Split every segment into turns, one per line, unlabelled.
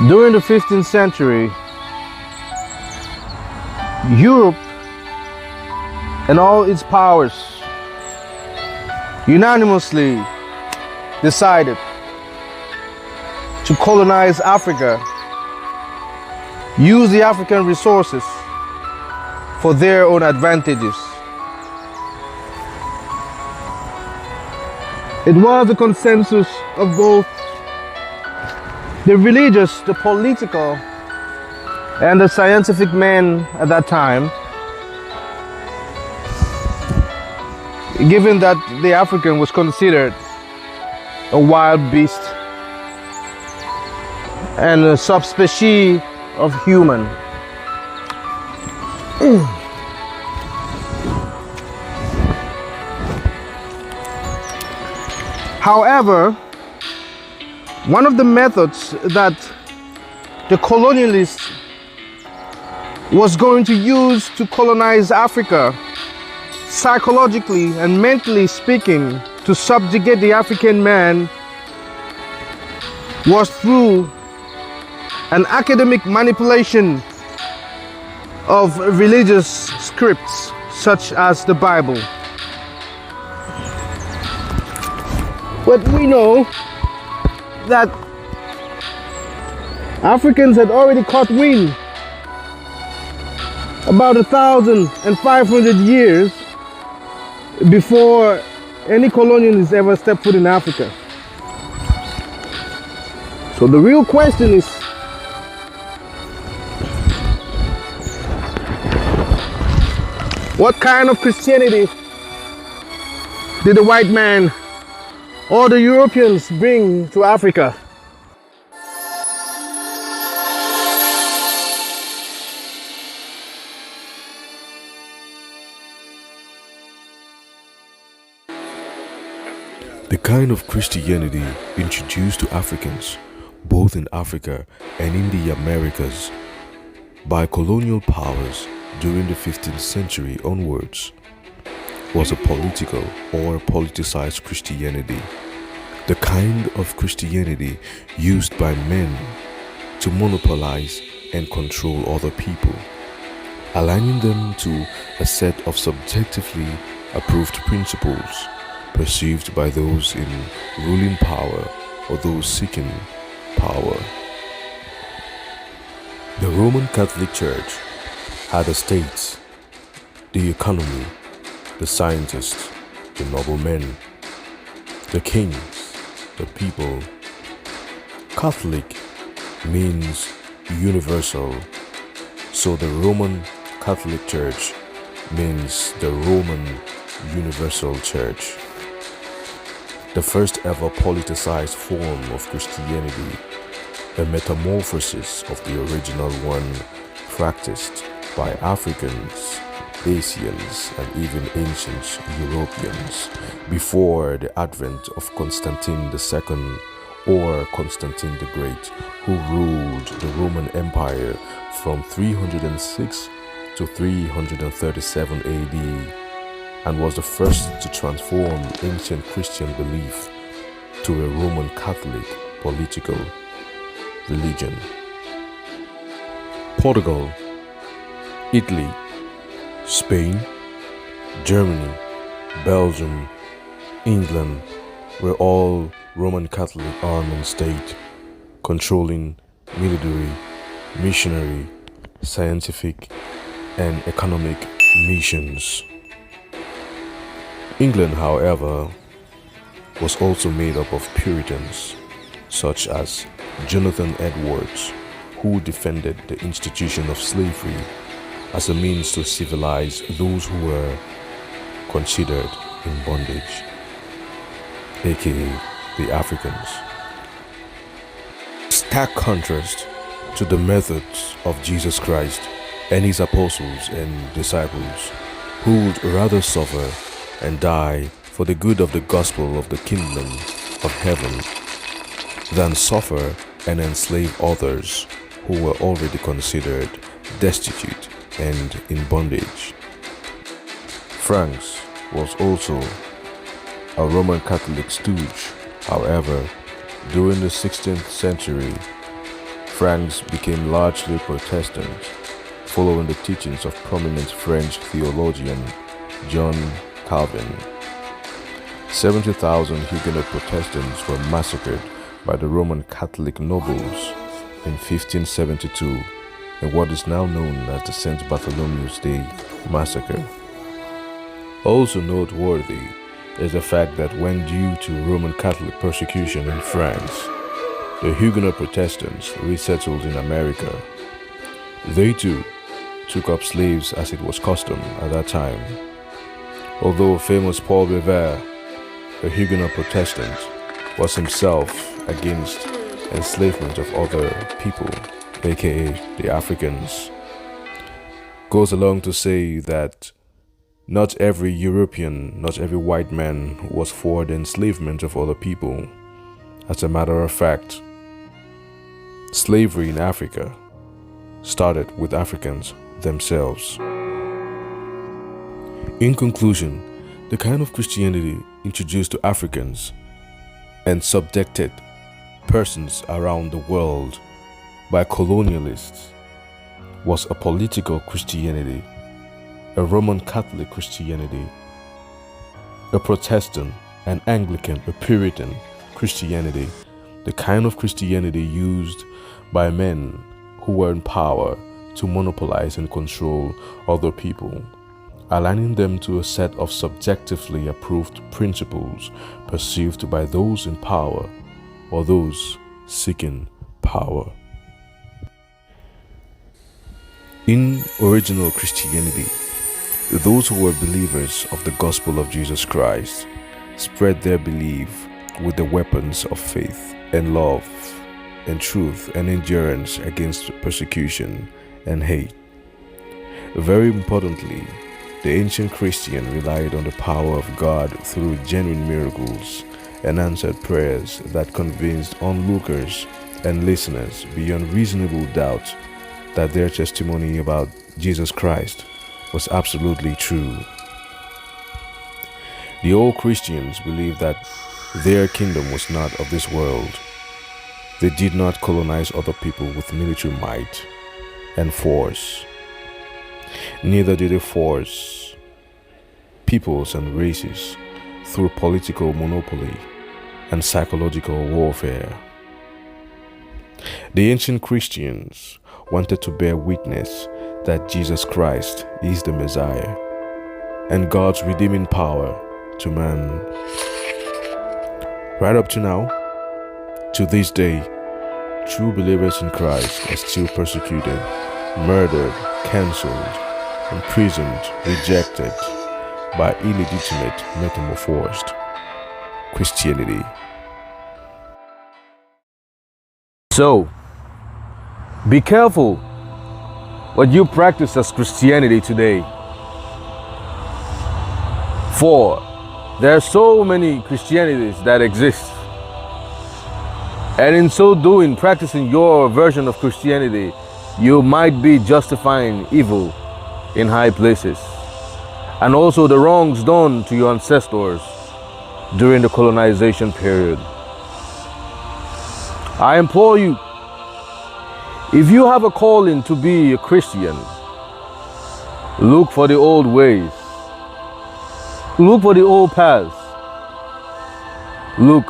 During the 15th century, Europe and all its powers unanimously decided to colonize Africa, use the African resources for their own advantages. It was a consensus of both the religious, the political, and the scientific men at that time, given that the African was considered a wild beast and a subspecies of human. However, one of the methods that the colonialists was going to use to colonize Africa, psychologically and mentally speaking, to subjugate the African man, was through an academic manipulation of religious scripts such as the Bible. But we know that Africans had already caught wind about 1,500 years before any colonialists ever stepped foot in Africa. So the real question is, what kind of Christianity did the white man or the Europeans bring to Africa?
The kind of Christianity introduced to Africans, both in Africa and in the Americas, by colonial powers during the 15th century onwards, was a political or politicized Christianity, the kind of Christianity used by men to monopolize and control other people, aligning them to a set of subjectively approved principles perceived by those in ruling power or those seeking power. The Roman Catholic Church had the states, the economy, the scientists, the noblemen, the kings, the people. Catholic means universal, so the Roman Catholic Church means the Roman Universal Church. The first ever politicized form of Christianity, a metamorphosis of the original one practiced by Africans, Asians, and even ancient Europeans before the advent of Constantine II or Constantine the Great, who ruled the Roman Empire from 306 to 337 AD and was the first to transform ancient Christian belief to a Roman Catholic political religion. Portugal, Italy, Spain, Germany, Belgium, England were all Roman Catholic arm and state, controlling military, missionary, scientific, and economic missions. England, however, was also made up of Puritans, such as Jonathan Edwards, who defended the institution of slavery as a means to civilize those who were considered in bondage, aka the Africans. Stark contrast to the methods of Jesus Christ and his apostles and disciples, who would rather suffer and die for the good of the gospel of the kingdom of heaven than suffer and enslave others who were already considered destitute and in bondage. France was also a Roman Catholic stooge. However, during the 16th century, France became largely Protestant, following the teachings of prominent French theologian John Calvin. 70,000 Huguenot Protestants were massacred by the Roman Catholic nobles in 1572 in what is now known as the St. Bartholomew's Day Massacre. Also noteworthy is the fact that when due to Roman Catholic persecution in France, the Huguenot Protestants resettled in America. They too took up slaves as it was custom at that time. Although famous Paul Revere, a Huguenot Protestant, was himself against enslavement of other people, aka the Africans, goes along to say that not every European, not every white man was for the enslavement of other people. As a matter of fact, slavery in Africa started with Africans themselves. In conclusion, the kind of Christianity introduced to Africans and subjected persons around the world by colonialists was a political Christianity, a Roman Catholic Christianity, a Protestant, an Anglican, a Puritan Christianity, the kind of Christianity used by men who were in power to monopolize and control other people, aligning them to a set of subjectively approved principles perceived by those in power or those seeking power. In original Christianity, those who were believers of the gospel of Jesus Christ spread their belief with the weapons of faith and love and truth and endurance against persecution and hate. Very importantly, the ancient Christian relied on the power of God through genuine miracles and answered prayers that convinced onlookers and listeners beyond reasonable doubt that their testimony about Jesus Christ was absolutely true. The old Christians believed that their kingdom was not of this world. They did not colonize other people with military might and force. Neither did they force peoples and races through political monopoly and psychological warfare. The ancient Christians wanted to bear witness that Jesus Christ is the Messiah and God's redeeming power to man. Right up to now, to this day, true believers in Christ are still persecuted, murdered, cancelled, imprisoned, rejected by illegitimate, metamorphosed Christianity.
So, be careful what you practice as Christianity today. For there are so many Christianities that exist. And in so doing, practicing your version of Christianity, you might be justifying evil in high places. And also the wrongs done to your ancestors during the colonization period. I implore you, if you have a calling to be a Christian, look for the old ways. Look for the old paths. Look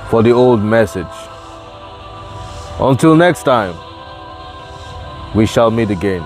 for the old message. Until next time, we shall meet again.